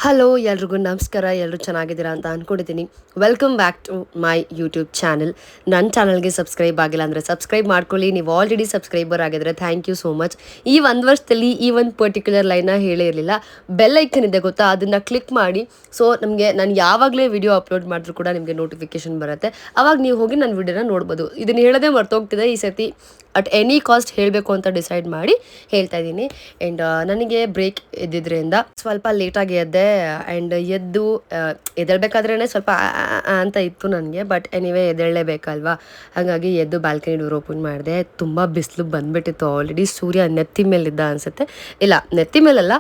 Hello ಎಲ್ರಿಗೂ ನಮಸ್ಕಾರ. ಎಲ್ಲರೂ ಚೆನ್ನಾಗಿದ್ದೀರಾ ಅಂತ ಅಂದ್ಕೊಂಡಿದ್ದೀನಿ. Welcome back to my YouTube channel. ನನ್ನ ಚಾನಲ್ಗೆ ಸಬ್ಸ್ಕ್ರೈಬ್ ಆಗಿಲ್ಲ ಅಂದರೆ ಸಬ್ಸ್ಕ್ರೈಬ್ ಮಾಡ್ಕೊಳ್ಳಿ. ನೀವು ಆಲ್ರೆಡಿ ಸಬ್ಸ್ಕ್ರೈಬರ್ ಆಗಿದ್ರೆ ಥ್ಯಾಂಕ್ ಯು ಸೋ ಮಚ್. ಈ ಒಂದು ವರ್ಷದಲ್ಲಿ ಈ ಒಂದು ಪರ್ಟಿಕ್ಯುಲರ್ ಲೈನ್ನ ಹೇಳೇ ಇರಲಿಲ್ಲ. ಬೆಲ್ ಐಕನ್ ಇದೆ ಗೊತ್ತಾ, ಅದನ್ನು ಕ್ಲಿಕ್ ಮಾಡಿ. ಸೊ ನಮಗೆ ನಾನು ಯಾವಾಗಲೇ ವಿಡಿಯೋ ಅಪ್ಲೋಡ್ ಮಾಡಿದ್ರು ಕೂಡ ನಿಮಗೆ ನೋಟಿಫಿಕೇಶನ್ ಬರುತ್ತೆ. ಅವಾಗ ನೀವು ಹೋಗಿ ನನ್ನ ವಿಡಿಯೋನ ನೋಡ್ಬೋದು. ಇದನ್ನು ಹೇಳೋದೇ ಮರ್ತೋಗ್ತಿದೆ. ಈ ಸತಿ ಅಟ್ ಎನಿ ಕಾಸ್ಟ್ ಹೇಳಬೇಕು ಅಂತ ಡಿಸೈಡ್ ಮಾಡಿ ಹೇಳ್ತಾ ಇದ್ದೀನಿ. ಆ್ಯಂಡ್ ನನಗೆ ಬ್ರೇಕ್ ಇದ್ದಿದ್ದರಿಂದ ಸ್ವಲ್ಪ ಲೇಟಾಗಿ ಎದ್ದೆ. ಆ್ಯಂಡ್ ಎದ್ದೇಳಬೇಕಾದ್ರೇ ಸ್ವಲ್ಪ ಅಂತ ಇತ್ತು ನನಗೆ. ಬಟ್ ಎನಿವೇ ಎದ್ದೇಳಲೇಬೇಕಲ್ವಾ, ಹಾಗಾಗಿ ಎದ್ದು ಬಾಲ್ಕನಿ ಡೋರ್ ಓಪನ್ ಮಾಡಿದೆ. ತುಂಬ ಬಿಸಿಲು ಬಂದುಬಿಟ್ಟಿತ್ತು. ಆಲ್ರೆಡಿ ಸೂರ್ಯ ನೆತ್ತಿ ಮೇಲಿದ್ದ ಅನಿಸುತ್ತೆ. ಇಲ್ಲ, ನೆತ್ತಿ ಮೇಲಲ್ಲ,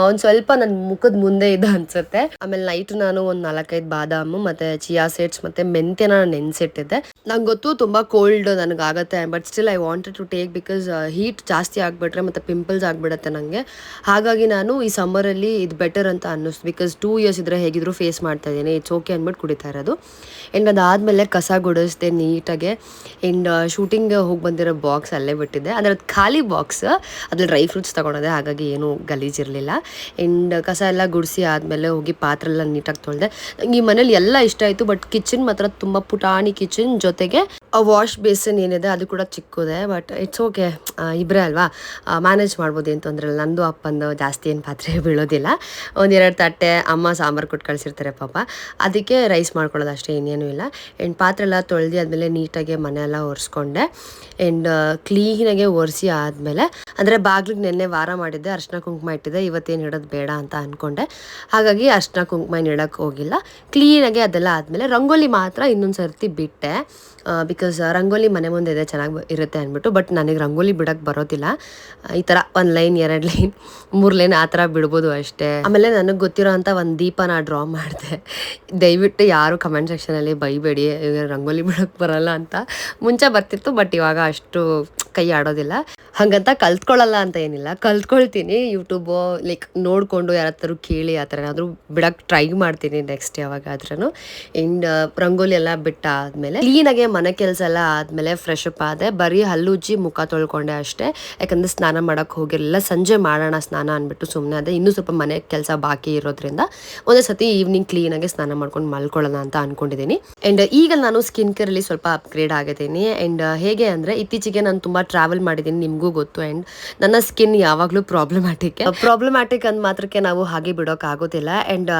ಒಂದು ಸ್ವಲ್ಪ ನನ್ನ ಮುಖದ ಮುಂದೆ ಇದ್ದ ಅನಿಸುತ್ತೆ. ಆಮೇಲೆ ನೈಟ್ ನಾನು ಒಂದು 4-5 ಬಾದಾಮು ಮತ್ತು ಚಿಯಾ ಸೀಡ್ಸ್ ಮತ್ತು ಮೆಂತ್ಯನ ನೆನೆಸಿಟ್ಟಿದ್ದೆ. ನಂಗೆ ಗೊತ್ತು ತುಂಬ ಕೋಲ್ಡ್ ನನಗಾಗತ್ತೆ, but still I wanted to take because heat ಜಾಸ್ತಿ ಆಗಿಬಿಟ್ರೆ ಮತ್ತು ಪಿಂಪಲ್ಸ್ ಆಗಿಬಿಡುತ್ತೆ ನನಗೆ. ಹಾಗಾಗಿ ನಾನು ಈ ಸಮ್ಮರಲ್ಲಿ ಇದು ಬೆಟರ್ ಅಂತ ಅನ್ನಿಸ್ತು. ಬಿಕಾಸ್ 2 ಇಯರ್ಸ್ ಇದ್ದರೆ ಹೇಗಿದ್ರು ಫೇಸ್ ಮಾಡ್ತಾ ಇದ್ದೀನಿ. ಇಟ್ಸ್ ಓಕೆ ಅಂದ್ಬಿಟ್ಟು ಕುಡಿತಾ ಇರೋದು. ಆ್ಯಂಡ್ ಅದಾದಮೇಲೆ ಕಸ ಗುಡಿಸ್ದೆ ನೀಟಾಗೆ. ಆ್ಯಂಡ್ ಶೂಟಿಂಗ್ಗೆ ಹೋಗಿ ಬಂದಿರೋ ಬಾಕ್ಸ್ ಅಲ್ಲೇ ಬಿಟ್ಟಿದ್ದೆ. ಅಂದರೆ ಅದು ಖಾಲಿ ಬಾಕ್ಸ್, ಅದ್ರಲ್ಲಿ ಡ್ರೈ ಫ್ರೂಟ್ಸ್ ತೊಗೊಂಡಿದ್ದೆ, ಹಾಗಾಗಿ ಏನೂ ಗಲೀಜಿರಲಿಲ್ಲ. ಆ್ಯಂಡ್ ಕಸ ಎಲ್ಲ ಗುಡಿಸಿ ಆದಮೇಲೆ ಹೋಗಿ ಪಾತ್ರೆ ಎಲ್ಲ ನೀಟಾಗಿ ತೊಳೆದೆ. ನಂಗೆ ಈ ಮನೇಲಿ ಎಲ್ಲ ಇಷ್ಟ ಆಯಿತು, ಬಟ್ ಕಿಚನ್ ಮಾತ್ರ ತುಂಬ ಪುಟಾಣಿ ಕಿಚನ್, ಜೊತೆಗೆ ವಾಶ್ ಬೇಸಿನ್ ಏನಿದೆ ಅದು ಕೂಡ ಚಿಕ್ಕದೆ. ಬಟ್ ಇಟ್ಸ್ ಓಕೆ, ಇಬ್ಬರೇ ಅಲ್ವಾ, ಮ್ಯಾನೇಜ್ ಮಾಡ್ಬೋದು, ಏನು ತೊಂದರೆ ಇಲ್ಲ. ನಂದು ಅಪ್ಪಂದು ಜಾಸ್ತಿ ಏನು ಪಾತ್ರೆ ಬೀಳೋದಿಲ್ಲ. 1-2 ತಟ್ಟೆ ಅಮ್ಮ ಸಾಂಬಾರು ಕೊಟ್ಟು ಕಳಿಸಿರ್ತಾರೆ ಪಾಪ, ಅದಕ್ಕೆ ರೈಸ್ ಮಾಡ್ಕೊಳ್ಳೋದು ಅಷ್ಟೇ, ಇನ್ನೇನೂ ಇಲ್ಲ. ಆ್ಯಂಡ್ ಪಾತ್ರೆ ಎಲ್ಲ ತೊಳೆದು ಆದಮೇಲೆ ನೀಟಾಗಿ ಮನೆಯೆಲ್ಲ ಒರೆಸ್ಕೊಂಡೆ. ಆ್ಯಂಡ್ ಕ್ಲೀನಾಗೆ ಒರೆಸಿ ಆದಮೇಲೆ, ಅಂದರೆ ಬಾಗಿಲಿಗೆ ನೆನ್ನೆ ವಾರ ಮಾಡಿದ್ದೆ, ಅರ್ಶಿನ ಕುಂಕುಮ ಇಟ್ಟಿದ್ದೆ. ಇವತ್ತೇನು ಇಡೋದು ಬೇಡ ಅಂತ ಅಂದ್ಕೊಂಡೆ, ಹಾಗಾಗಿ ಅರ್ಶಿನ ಕುಂಕುಮ ಇಡೋಕ್ಕೆ ಹೋಗಿಲ್ಲ. ಕ್ಲೀನಾಗೆ ಅದೆಲ್ಲ ಆದಮೇಲೆ ರಂಗೋಲಿ ಮಾತ್ರ ಇನ್ನೊಂದು ಸರ್ತಿ ಬಿಟ್ಟೆ. ಬಿಕಾಸ್ ರಂಗೋಲಿ ಮನೆ ಮುಂದೆ ಇದೆ, ಚೆನ್ನಾಗಿ ಇರುತ್ತೆ ಅಂದ್ಬಿಟ್ಟು. ಬಟ್ ನನಗೆ ರಂಗೋಲಿ ಬಿಡೋಕ್ಕೆ ಬರೋದಿಲ್ಲ. ಈ ಥರ 1 ಲೈನ್ 2 ಲೈನ್ 3 ಲೈನ್ ಆ ಥರ ಬಿಡ್ಬೋದು ಅಷ್ಟೇ. ಆಮೇಲೆ ನನಗೆ ಗೊತ್ತಿರೋ ಅಂಥ ಒಂದು ದೀಪನ ಡ್ರಾ ಮಾಡಿದೆ. ದಯವಿಟ್ಟು ಯಾರು ಕಮೆಂಟ್ ಸೆಕ್ಷನಲ್ಲಿ ಬೈಬೇಡಿ, ರಂಗೋಲಿ ಬಿಡೋಕ್ಕೆ ಬರಲ್ಲ ಅಂತ. ಮುಂಚೆ ಬರ್ತಿತ್ತು, ಬಟ್ ಇವಾಗ ಅಷ್ಟು ಕೈ ಆಡೋದಿಲ್ಲ. ಹಾಗಂತ ಕಲ್ತ್ಕೊಳ್ಳಲ್ಲ ಅಂತ ಏನಿಲ್ಲ, ಕಲ್ತ್ಕೊಳ್ತೀನಿ. ಯೂಟ್ಯೂಬು ಲೈಕ್ ನೋಡಿಕೊಂಡು ಯಾರತ್ತಾರು ಕೇಳಿ ಆ ಥರ ಏನಾದರೂ ಬಿಡೋಕ್ಕೆ ಟ್ರೈ ಮಾಡ್ತೀನಿ ನೆಕ್ಸ್ಟ್ ಯಾವಾಗಾದ್ರೂ. ಆ್ಯಂಡ್ ರಂಗೋಲಿ ಎಲ್ಲ ಬಿಟ್ಟಾದಮೇಲೆ ಕ್ಲೀನಾಗೆ ಮನೆ ಕೆಲಸ ಎಲ್ಲ ಆದಮೇಲೆ ಫ್ರೆಶ್ ಅಪ್ ಆದೆ. ಬರೀ ಹಲ್ಲುಜ್ಜಿ ಮುಖ ತೊಳ್ಕೊಂಡೆ ಅಷ್ಟೇ, ಯಾಕಂದರೆ ಸ್ನಾನ ಮಾಡೋಕ್ಕೆ ಹೋಗಿರಲಿಲ್ಲ. ಸಂಜೆ ಮಾಡೋಣ ಸ್ನಾನ ಅಂದ್ಬಿಟ್ಟು ಸುಮ್ಮನೆ ಅದೇ. ಇನ್ನೂ ಸ್ವಲ್ಪ ಮನೆ ಕೆಲಸ ಬಾಕಿ ಇರೋದ್ರಿಂದ ಒಂದೇ ಸತಿ ಈವ್ನಿಂಗ್ ಕ್ಲೀನಾಗೆ ಸ್ನಾನ ಮಾಡ್ಕೊಂಡು ಮಲ್ಕೊಳ್ಳೋಣ ಅಂತ ಅಂದ್ಕೊಂಡಿದ್ದೀನಿ. ಆ್ಯಂಡ್ ಈಗ ನಾನು ಸ್ಕಿನ್ ಕೇರಲ್ಲಿ ಸ್ವಲ್ಪ ಅಪ್ಗ್ರೇಡ್ ಆಗಿದ್ದೀನಿ. ಆ್ಯಂಡ್ ಹೇಗೆ ಅಂದರೆ, ಇತ್ತೀಚೆಗೆ ನಾನು ತುಂಬ ಟ್ರಾವೆಲ್ ಮಾಡಿದ್ದೀನಿ, ನಿಮಗೂ ಗೊತ್ತು. ಆ್ಯಂಡ್ ನನ್ನ ಸ್ಕಿನ್ ಯಾವಾಗಲೂ ಪ್ರಾಬ್ಲಮ್ಯಾಟಿಕ್ ಅಂದ ಮಾತ್ರಕ್ಕೆ ನಾವು ಹಾಗೆ ಬಿಡೋಕ್ಕಾಗೋದಿಲ್ಲ. ಆ್ಯಂಡ್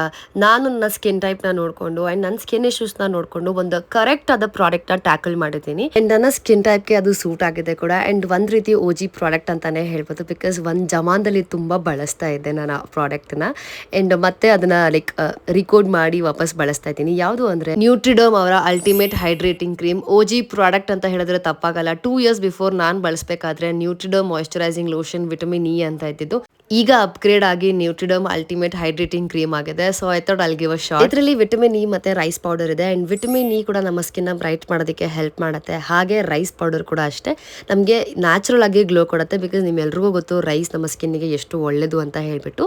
ನಾನು ನನ್ನ ಸ್ಕಿನ್ ಟೈಪ್ನ ನೋಡಿಕೊಂಡು ಆ್ಯಂಡ್ ನನ್ನ ಸ್ಕಿನ್ ಇಶ್ಯೂಸ್ನ ನೋಡಿಕೊಂಡು ಒಂದು ಕರೆಕ್ಟ್ ಆದ ಪ್ರಾಡಕ್ಟ್ನ ಟ್ಯಾಕಲ್ ಮಾಡಿದ್ದೀನಿ. ಆ್ಯಂಡ್ ನನ್ನ ಸ್ಕಿನ್ ಟೈಪ್ಗೆ ಅದು ಸೂಟ್ ಆಗಿದೆ ಕೂಡ. ಆ್ಯಂಡ್ ಒಂದು ರೀತಿ OG ಪ್ರಾಡಕ್ಟ್ ಅಂತಲೇ ಹೇಳ್ಬೋದು. ಬಿಕಾಸ್ ಒಂದು ಜಮಾನದಲ್ಲಿ ತುಂಬ ಬಳಸ್ತಾ ಇದ್ದೆ ನಾನು ಆ ಪ್ರಾಡಕ್ಟ್ನ. ಆ್ಯಂಡ್ ಮತ್ತೆ ಅದನ್ನು ಲೈಕ್ ರಿಕಾರ್ಡ್ ಮಾಡಿ ವಾಪಸ್ ಬಳಸ್ತಾ ಇದ್ದೀನಿ. ಯಾವುದು ಅಂದರೆ ನ್ಯೂಟ್ರಿಡರ್ಮ್ ಅವರ ultimate hydrating cream. OG product ಅಂತ ಹೇಳಿದ್ರೆ ತಪ್ಪಾಗಲ್ಲ. 2 ಇಯರ್ಸ್ ಬಿಫೋರ್ ನಾನು ಬಳಸಬೇಕಾದ್ರೆ ನ್ಯೂಟ್ರಿಡರ್ಮ್ ಮಾಯಿಶ್ಚರೈಸಿಂಗ್ ಲೋಷನ್ ವಿಟಮಿನ್ ಇ ಅಂತ ಇದ್ದಿದ್ದು, ಈಗ ಅಪ್ಗ್ರೇಡ್ ಆಗಿ ನ್ಯೂಟ್ರಿಡರ್ಮ್ ಅಲ್ಟಿಮೇಟ್ ಹೈಡ್ರೇಟಿಂಗ್ ಕ್ರೀಮ್ ಆಗಿದೆ. So I thought I'll give a shot. ಇದರಲ್ಲಿ ವಿಟಮಿನ್ ಇ ಮತ್ತು ರೈಸ್ ಪೌಡರ್ ಇದೆ. ಆ್ಯಂಡ್ ವಿಟಮಿನ್ ಇ ಕೂಡ ನಮ್ಮ ಸ್ಕಿನ್ನ ಬ್ರೈಟ್ ಮಾಡೋದಕ್ಕೆ ಹೆಲ್ಪ್ ಮಾಡುತ್ತೆ. ಹಾಗೆ ರೈಸ್ ಪೌಡರ್ ಕೂಡ ಅಷ್ಟೇ, ನಮಗೆ ನ್ಯಾಚುರಲ್ ಆಗಿ ಗ್ಲೋ ಕೊಡುತ್ತೆ. ಬಿಕಾಸ್ ನಿಮ್ಮೆಲ್ರಿಗೂ ಗೊತ್ತು ರೈಸ್ ನಮ್ಮ ಸ್ಕಿನ್ನಿಗೆ ಎಷ್ಟು ಒಳ್ಳೆಯದು ಅಂತ ಹೇಳ್ಬಿಟ್ಟು.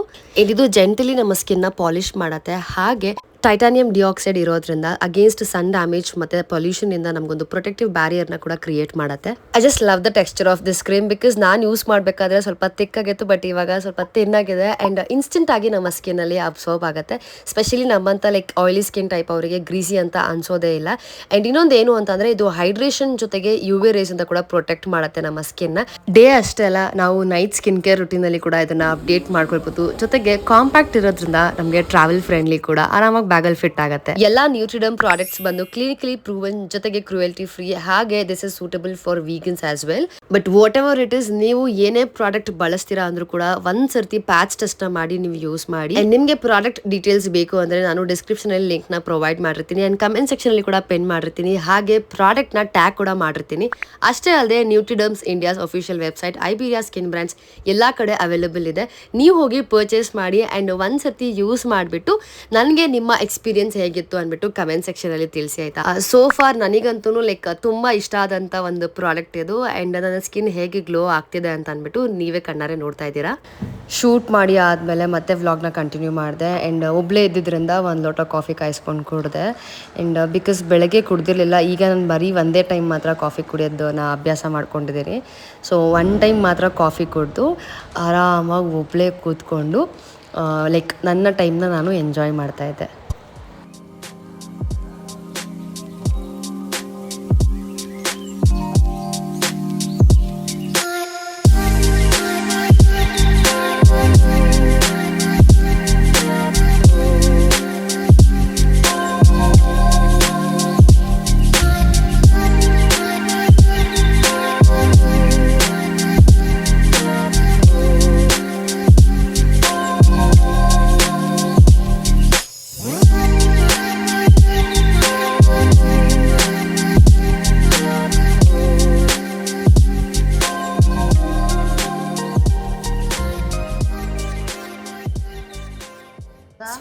ಇದು ಜೆಂಟಲಿ ನಮ್ಮ ಸ್ಕಿನ್ನ ಪಾಲಿಶ್ ಮಾಡುತ್ತೆ. ಹಾಗೆ ಟೈಟಾನಿಯಂ ಡಿಆಕ್ಸೈಡ್ ಇರೋದ್ರಿಂದ ಅಗೇನ್ಸ್ಟ್ ಸನ್ ಡ್ಯಾಮೇಜ್ ಮತ್ತು ಪೊಲ್ಯೂಷನ್ ಇಂದ ನಮಗೊಂದು ಪ್ರೊಟೆಕ್ಟಿವ್ ಬ್ಯಾರಿಯರ್ನ ಕೂಡ ಕ್ರಿಯೇಟ್ ಮಾಡುತ್ತೆ. I just love the texture of this cream. Because ನಾನು ಯೂಸ್ ಮಾಡಬೇಕಾದ್ರೆ ಸ್ವಲ್ಪ ತಿಕ್ಕಾಗಿತ್ತು, ಬಟ್ ಇವಾಗ ಸ್ವಲ್ಪ ತಿನ್ನಾಗಿದೆ. ಆ್ಯಂಡ್ ಇನ್ಸ್ಟೆಂಟ್ ಆಗಿ ನಮ್ಮ ಸ್ಕಿನ್ನಲ್ಲಿ ಅಬ್ಸಾರ್ಬ್ ಆಗುತ್ತೆ. ಸ್ಪೆಷಲಿ ನಮ್ಮಂತ ಲೈಕ್ ಆಯಿಲಿ ಸ್ಕಿನ್ ಟೈಪ್ ಅವರಿಗೆ ಗ್ರೀಸಿ ಅಂತ ಅನ್ಸೋದೇ ಇಲ್ಲ. ಆ್ಯಂಡ್ ಇನ್ನೊಂದು ಏನು ಅಂತಂದರೆ, ಇದು ಹೈಡ್ರೇಷನ್ ಜೊತೆಗೆ UV ರೇಸ್ ಅಂತ ಕೂಡ ಪ್ರೊಟೆಕ್ಟ್ ಮಾಡುತ್ತೆ ನಮ್ಮ ಸ್ಕಿನ್ನ. ಡೇ ಅಷ್ಟೇ ಅಲ್ಲ, ನಾವು ನೈಟ್ ಸ್ಕಿನ್ ಕೇರ್ ರುಟೀನಲ್ಲಿ ಕೂಡ ಇದನ್ನು ಅಪ್ಡೇಟ್ ಮಾಡ್ಕೊಳ್ಬೋದು. ಜೊತೆಗೆ ಕಾಂಪ್ಯಾಕ್ಟ್ ಇರೋದ್ರಿಂದ ನಮಗೆ ಟ್ರಾವೆಲ್ ಫ್ರೆಂಡ್ಲಿ ಕೂಡ, ಆರಾಮಾಗಿ ಬ್ಯಾಗಲ್ಲಿ ಫಿಟ್ ಆಗುತ್ತೆ. ಎಲ್ಲಾ ನ್ಯೂಟ್ರಿಡರ್ಮ್ ಪ್ರಾಡಕ್ಟ್ಸ್ ಬಂದು ಕ್ಲಿನಿಕಲಿ ಪ್ರೂವನ್, ಜೊತೆಗೆ ಕ್ರುಯಲ್ಟಿ ಫ್ರೀ. ಹಾಗೆ this is suitable for vegans as well. But whatever it is, ನೀವು ಏನೇ ಪ್ರಾಡಕ್ಟ್ ಬಳಸ್ತೀರಾ ಅಂದ್ರೂ ಕೂಡ ಒಂದ್ಸರ್ತಿ ಪ್ಯಾಚ್ ಟೆಸ್ಟ್ ಮಾಡಿ ನೀವು ಯೂಸ್ ಮಾಡಿ. ಅಂಡ್ ನಿಮಗೆ ಪ್ರಾಡಕ್ಟ್ ಡೀಟೇಲ್ಸ್ ಬೇಕು ಅಂದ್ರೆ ನಾನು ಡಿಸ್ಕ್ರಿಪ್ಷನ್ ಅಲ್ಲಿ ಲಿಂಕ್ ನ ಪ್ರೊವೈಡ್ ಮಾಡಿರ್ತೀನಿ. ಅಂಡ್ ಕಮೆಂಟ್ ಸೆಕ್ಷನ್ ಅಲ್ಲಿ ಕೂಡ ಪೆನ್ ಮಾಡಿರ್ತೀನಿ. ಹಾಗೆ ಪ್ರಾಡಕ್ಟ್ ನ ಟ್ಯಾಗ್ ಕೂಡ ಮಾಡಿರ್ತೀನಿ. ಅಷ್ಟೇ ಅಲ್ಲದೆ ನ್ಯೂಟ್ರಿಡರ್ಮ್ಸ್ ಇಂಡಿಯಾಸ್ ಅಫಿಷಿಯಲ್ ವೆಬ್ಸೈಟ್, ಐಬೀರಿಯಾ ಸ್ಕಿನ್ ಬ್ರ್ಯಾಂಡ್ಸ್ ಎಲ್ಲಾ ಕಡೆ ಅವೈಲೇಬಲ್ ಇದೆ. ನೀವು ಹೋಗಿ ಪರ್ಚೇಸ್ ಮಾಡಿ. ಅಂಡ್ ಒಂದ್ಸತಿ ಯೂಸ್ ಮಾಡಿಬಿಟ್ಟು ನನಗೆ ನಿಮ್ಮ ಎಕ್ಸ್ಪೀರಿಯನ್ಸ್ ಹೇಗಿತ್ತು ಅಂದ್ಬಿಟ್ಟು ಕಮೆಂಟ್ ಸೆಕ್ಷನ್ ಅಲ್ಲಿ ತಿಳಿಸಿ, ಆಯ್ತಾ. ಸೋ ಫಾರ್ ನನಗಂತೂ ಲೈಕ್ ತುಂಬಾ ಇಷ್ಟ ಆದಂತ ಒಂದು ಪ್ರಾಡಕ್ಟ್ ಇದು. ಅಂಡ್ ನನ್ನ ಸ್ಕಿನ್ ಹೇಗೆ ಗ್ಲೋ ಆಗ್ತಿದೆ ಅಂತ ಅಂದ್ಬಿಟ್ಟು ನೀವೇ ಕಣ್ಣಾರೆ ನೋಡ್ತಾ ಇದ್ದೀರಾ. ಶೂಟ್ ಮಾಡಿ ಆದಮೇಲೆ ಮತ್ತೆ ವ್ಲಾಗ್ನ ಕಂಟಿನ್ಯೂ ಮಾಡಿದೆ. ಆ್ಯಂಡ್ ಒಬ್ಬಳೇ ಇದ್ದಿದ್ದರಿಂದ 1 ಲೋಟ ಕಾಫಿ ಕಾಯಿಸ್ಕೊಂಡು ಕುಡಿದೆ. ಆ್ಯಂಡ್ ಬಿಕಾಸ್ ಬೆಳಗ್ಗೆ ಕುಡ್ದಿರಲಿಲ್ಲ, ಈಗ ನಾನು ಬರೀ ಒಂದೇ ಟೈಮ್ ಮಾತ್ರ ಕಾಫಿ ಕುಡಿಯೋದು ನಾ ಅಭ್ಯಾಸ ಮಾಡ್ಕೊಂಡಿದ್ದೀನಿ. ಸೊ 1 ಟೈಮ್ ಮಾತ್ರ ಕಾಫಿ ಕುಡಿದು ಆರಾಮಾಗಿ ಒಬ್ಬಳೇ ಕೂತ್ಕೊಂಡು ಲೈಕ್ ನನ್ನ ಟೈಮ್ನ ನಾನು ಎಂಜಾಯ್ ಮಾಡ್ತಾಯಿದ್ದೆ.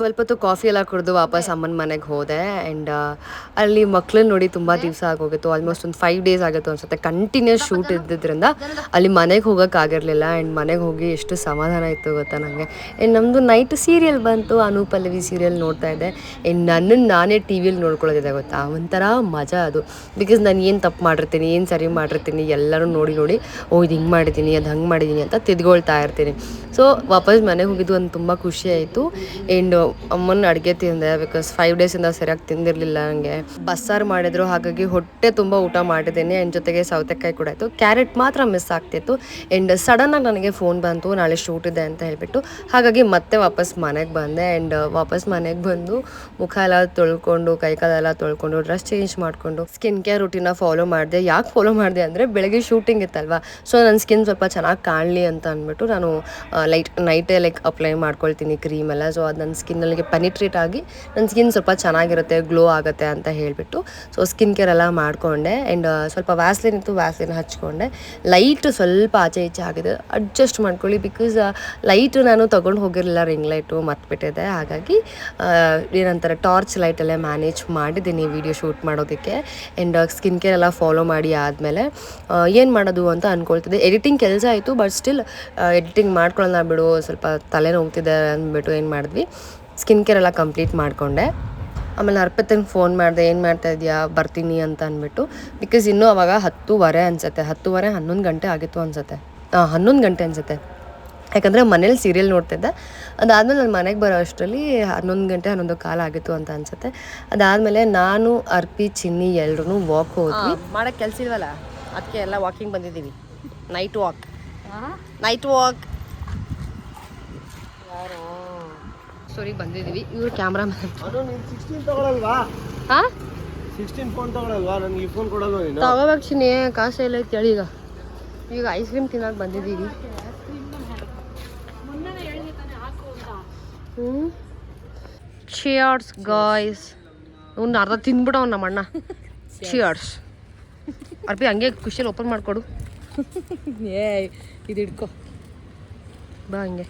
ಸ್ವಲ್ಪ ಹೊತ್ತು ಕಾಫಿ ಎಲ್ಲ ಕುಡಿದು ವಾಪಸ್ ಅಮ್ಮನ ಮನೆಗೆ ಹೋದೆ. ಆ್ಯಂಡ್ ಅಲ್ಲಿ ಮಕ್ಳನ್ನ ನೋಡಿ ತುಂಬ ದಿವಸ ಆಗೋಗಿತ್ತು. ಆಲ್ಮೋಸ್ಟ್ ಒಂದು 5 days ಆಗಿತ್ತು ಅನ್ಸುತ್ತೆ. ಕಂಟಿನ್ಯೂಸ್ ಶೂಟ್ ಇದ್ದಿದ್ದರಿಂದ ಅಲ್ಲಿ ಮನೆಗೆ ಹೋಗೋಕ್ಕಾಗಿರಲಿಲ್ಲ. ಆ್ಯಂಡ್ ಮನೆಗೆ ಹೋಗಿ ಎಷ್ಟು ಸಮಾಧಾನ ಇತ್ತು ಗೊತ್ತಾ ನನಗೆ. ಆ್ಯಂಡ್ ನಮ್ಮದು ನೈಟ್ ಸೀರಿಯಲ್ ಬಂತು, ಅನುಪಲ್ಲವಿ ಸೀರಿಯಲ್ ನೋಡ್ತಾ ಇದ್ದೆ. ಆ್ಯಂಡ್ ನನ್ನನ್ನು ನಾನೇ ಟಿ ವಿಯಲ್ಲಿ ನೋಡ್ಕೊಳ್ಳೋದಿದೆ ಗೊತ್ತಾ, ಒಂಥರ ಮಜಾ ಅದು. ಬಿಕಾಸ್ ನಾನು ಏನು ತಪ್ಪು ಮಾಡಿರ್ತೀನಿ, ಏನು ಸರಿ ಮಾಡಿರ್ತೀನಿ ಎಲ್ಲರೂ ನೋಡಿ ನೋಡಿ ಓ ಇದು ಹಿಂಗೆ ಮಾಡಿದ್ದೀನಿ, ಅದು ಹಂಗೆ ಮಾಡಿದ್ದೀನಿ ಅಂತ ತಿದ್ಕೊಳ್ತಾ ಇರ್ತೀನಿ. ಸೊ ವಾಪಸ್ ಮನೆಗೆ ಹೋಗಿದ್ದು ಒಂದು ತುಂಬ ಖುಷಿ ಆಯಿತು. ಆ್ಯಂಡ್ ಅಮ್ಮನ ಅಡುಗೆ ತಿಂದೆ. ಬಿಕಾಸ್ 5 days ಸರಿಯಾಗಿ ತಿಂದಿರಲಿಲ್ಲ ನನಗೆ. ಬಸ್ಸಾರು ಮಾಡಿದ್ರು, ಹಾಗಾಗಿ ಹೊಟ್ಟೆ ತುಂಬ ಊಟ ಮಾಡಿದ್ದೀನಿ. ಆ್ಯಂಡ್ ಜೊತೆಗೆ ಸೌತೆಕಾಯಿ ಕೂಡ ಇತ್ತು. ಕ್ಯಾರೆಟ್ ಮಾತ್ರ ಮಿಸ್ ಆಗ್ತಿತ್ತು. ಆ್ಯಂಡ್ ಸಡನ್ನಾಗಿ ನನಗೆ ಫೋನ್ ಬಂತು, ನಾಳೆ ಶೂಟ್ ಇದೆ ಅಂತ ಹೇಳಿಬಿಟ್ಟು. ಹಾಗಾಗಿ ಮತ್ತೆ ವಾಪಸ್ ಮನೆಗೆ ಬಂದೆ. ಆ್ಯಂಡ್ ವಾಪಸ್ ಮನೆಗೆ ಬಂದು ಮುಖ ಎಲ್ಲ ತೊಳ್ಕೊಂಡು, ಕೈಕಾಲೆಲ್ಲ ತೊಳ್ಕೊಂಡು, ಡ್ರೆಸ್ ಚೇಂಜ್ ಮಾಡಿಕೊಂಡು ಸ್ಕಿನ್ ಕೇರ್ ರೂಟೀನ ಫಾಲೋ ಮಾಡಿದೆ. ಯಾಕೆ ಫಾಲೋ ಮಾಡಿದೆ ಅಂದರೆ ಬೆಳಗ್ಗೆ ಶೂಟಿಂಗ್ ಇತ್ತಲ್ವ, ಸೊ ನನ್ನ ಸ್ಕಿನ್ ಸ್ವಲ್ಪ ಚೆನ್ನಾಗಿ ಕಾಣಲಿ ಅಂತ ಅಂದ್ಬಿಟ್ಟು ನಾನು ನೈಟೇ ಅಪ್ಲೈ ಮಾಡ್ಕೊಳ್ತೀನಿ ಕ್ರೀಮೆಲ್ಲ. ಸೊ ಅದು ನನ್ನ ಸ್ಕಿನ್ನಲ್ಲಿ ಪೆನಿಟ್ರೇಟ್ ಆಗಿ ನನ್ನ ಸ್ಕಿನ್ ಸ್ವಲ್ಪ ಚೆನ್ನಾಗಿರುತ್ತೆ, ಗ್ಲೋ ಆಗುತ್ತೆ ಅಂತ ಹೇಳಿಬಿಟ್ಟು ಸೊ ಸ್ಕಿನ್ ಕೇರ್ ಎಲ್ಲ ಮಾಡಿಕೊಂಡೆ. ಆ್ಯಂಡ್ ಸ್ವಲ್ಪ ವ್ಯಾಸ್ಲಿನ್ ಇತ್ತು, ವ್ಯಾಸ್ಲಿನ್ ಹಚ್ಕೊಂಡೆ. ಲೈಟ್ ಸ್ವಲ್ಪ ಆಚೆ ಈಚೆ ಆಗಿದೆ, ಅಡ್ಜಸ್ಟ್ ಮಾಡ್ಕೊಳ್ಳಿ. ಬಿಕಾಸ್ ಲೈಟು ನಾನು ತೊಗೊಂಡು ಹೋಗಿರಲಿಲ್ಲ, ರಿಂಗ್ ಲೈಟು ಮರ್ತ್ಬಿಟ್ಟಿದೆ. ಹಾಗಾಗಿ ಏನಂತಾರೆ ಟಾರ್ಚ್ ಲೈಟಲ್ಲೇ ಮ್ಯಾನೇಜ್ ಮಾಡಿದ್ದೀನಿ ವೀಡಿಯೋ ಶೂಟ್ ಮಾಡೋದಕ್ಕೆ. ಆ್ಯಂಡ್ ಸ್ಕಿನ್ ಕೇರ್ ಎಲ್ಲ ಫಾಲೋ ಮಾಡಿ ಆದಮೇಲೆ ಏನು ಮಾಡೋದು ಅಂತ ಅಂದ್ಕೊಳ್ತಿದ್ದೆ. ಎಡಿಟಿಂಗ್ ಕೆಲಸ ಆಯಿತು, ಬಟ್ ಸ್ಟಿಲ್ ಎಡಿಟಿಂಗ್ ಮಾಡ್ಕೊಳ್ಳೋಣ ಬಿಡು, ಸ್ವಲ್ಪ ತಲೆನೋವ್ತಿದೆ ಅಂದ್ಬಿಟ್ಟು ಏನು ಮಾಡಿದ್ವಿ, ಸ್ಕಿನ್ ಕೇರ್ ಎಲ್ಲ ಕಂಪ್ಲೀಟ್ ಮಾಡಿಕೊಂಡೆ. ಆಮೇಲೆ ಅರ್ಪಿತಂಗೆ ಫೋನ್ ಮಾಡಿದೆ, ಏನು ಮಾಡ್ತಾ ಇದೆಯಾ, ಬರ್ತೀನಿ ಅಂತ ಅಂದ್ಬಿಟ್ಟು. ಬಿಕಾಸ್ ಇನ್ನೂ ಅವಾಗ 10:30 ಅನಿಸುತ್ತೆ, 10:30 11 ಗಂಟೆ ಆಗಿತ್ತು ಅನಿಸುತ್ತೆ. 11 ಗಂಟೆ ಅನಿಸುತ್ತೆ. ಯಾಕಂದರೆ ಮನೇಲಿ ಸೀರಿಯಲ್ ನೋಡ್ತಿದ್ದೆ. ಅದಾದಮೇಲೆ ನಾನು ಮನೆಗೆ ಬರೋ ಅಷ್ಟರಲ್ಲಿ 11 ಗಂಟೆ 11 ಕಾಲು ಆಗಿತ್ತು ಅಂತ ಅನಿಸುತ್ತೆ. ಅದಾದಮೇಲೆ ನಾನು, ಅರ್ಪಿ, ಚಿನ್ನಿ ಎಲ್ಲರೂ ವಾಕ್ ಹೋದ್ವಿ. ಮಾಡೋಕ್ಕೆ ಕೆಲಸ ಇಲ್ವಲ್ಲ, ಅದಕ್ಕೆ ಎಲ್ಲ ವಾಕಿಂಗ್ ಬಂದಿದ್ದೀವಿ. Night walk. ಸ್ಟೋರಿಗೆ ಬಂದಿದ್ದೀವಿ. ಇವರು ಕ್ಯಾಮ್ರಾ ಮ್ಯಾನ್. 16 ತಗೊಳಲ್ವಾ? ಹಾಂ 16 ಫೋನ್ ತಗೊಳಲ್ವಾ? ನನಗೆ ಈ ಫೋನ್ ಕೊಡಲ್ವಾ ನೀನು? ತಗೋಬೇಕು ಚಿನ್ನಿ, ಕಾಸು ಎಲ್ಲ ಐತಿ ಈಗ ಐಸ್ ಕ್ರೀಮ್ ತಿನ್ನೋಕೆ ಬಂದಿದ್ದೀವಿ. Cheers guys. ಅವ್ನು ಅರ್ಧ ತಿಂದ್ಬಿಟ್ಟು ಅವ್ನು ನಮ್ಮ ಅಣ್ಣ. ಚಿಯರ್ಸ್. ಅರ್ಪಿ ಹಂಗೆ ಖುಷಿಯಲ್ಲಿ ಓಪನ್ ಮಾಡಿಕೊಡು. ಇದು ಹಿಡ್ಕೊ ಬಾ ಹಂಗೆ.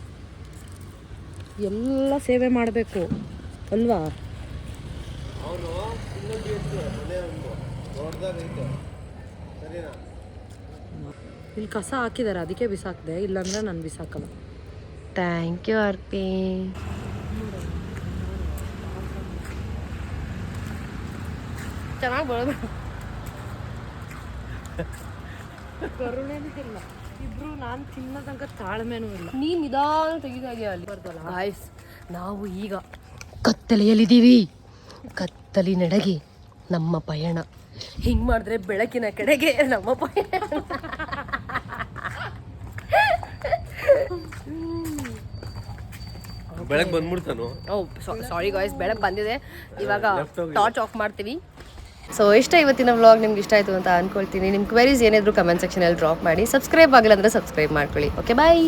ಎಲ್ಲ ಸೇವೆ ಮಾಡಬೇಕು ಅಲ್ವಾ? ಇಲ್ಲಿ ಕಸ ಹಾಕಿದ್ದಾರೆ, ಅದಕ್ಕೆ ಬಿಸಾಕ್ದೆ, ಇಲ್ಲಾಂದ್ರೆ ನಾನು ಬಿಸಾಕಲ್ಲ. Thank you ಅರ್ಪಿ. ಚೆನ್ನಾಗಿ ಬರೋದು. ಕರುಣೆನೂ ಇಲ್ಲ, ಇಬ್ರು ನಾನು ತಿನ್ನೋ ತನಕ ತಾಳ್ಮೆನೂ ಇಲ್ಲ. ನೀನು ನಿಧಾನ ತೆಗಿದಾಗೆ ಅಲ್ಲಿ ಬರ್ದಲ್ಲ. ಗಾಯ್ಸ್, ನಾವು ಈಗ ಕತ್ತಲೆಯಲ್ಲಿದ್ದೀವಿ. ಕತ್ತಲಿನೆಡೆಗೆ ನಮ್ಮ ಪಯಣ. ಹಿಂಗೆ ಮಾಡಿದ್ರೆ ಬೆಳಕಿನ ಕಡೆಗೆ ನಮ್ಮ ಪಯಣ. ಬೆಳಗ್ಗೆ ಬಂದ್ಬಿಡ್ತಾನು. ಸಾರಿ ಗಾಯ್ಸ್, ಬೆಳಗ್ಗೆ ಬಂದಿದೆ. ಇವಾಗ ಟಾರ್ಚ್ ಆಫ್ ಮಾಡ್ತೀವಿ. ಸೊ ಇಷ್ಟ ಇವತ್ತಿನ ವ್ಲಾಗ್ ನಿಮ್ಗೆ ಇಷ್ಟ ಆಯಿತು ಅಂತ ಅಂದ್ಕೊಳ್ತೀನಿ. ನಿಮ್ಮ ಕ್ವೆರೀಸ್ ಏನಾದರೂ ಕಮೆಂಟ್ ಸೆಕ್ಷನಲ್ಲಿ ಡ್ರಾಪ್ ಮಾಡಿ. ಸಬ್ಸ್ಕ್ರೈಬ್ ಆಗಿಲ್ಲ ಅಂದರೆ ಸಬ್ಸ್ಕ್ರೈಬ್ ಮಾಡ್ಕೊಳ್ಳಿ. ಓಕೆ ಬಾಯ್.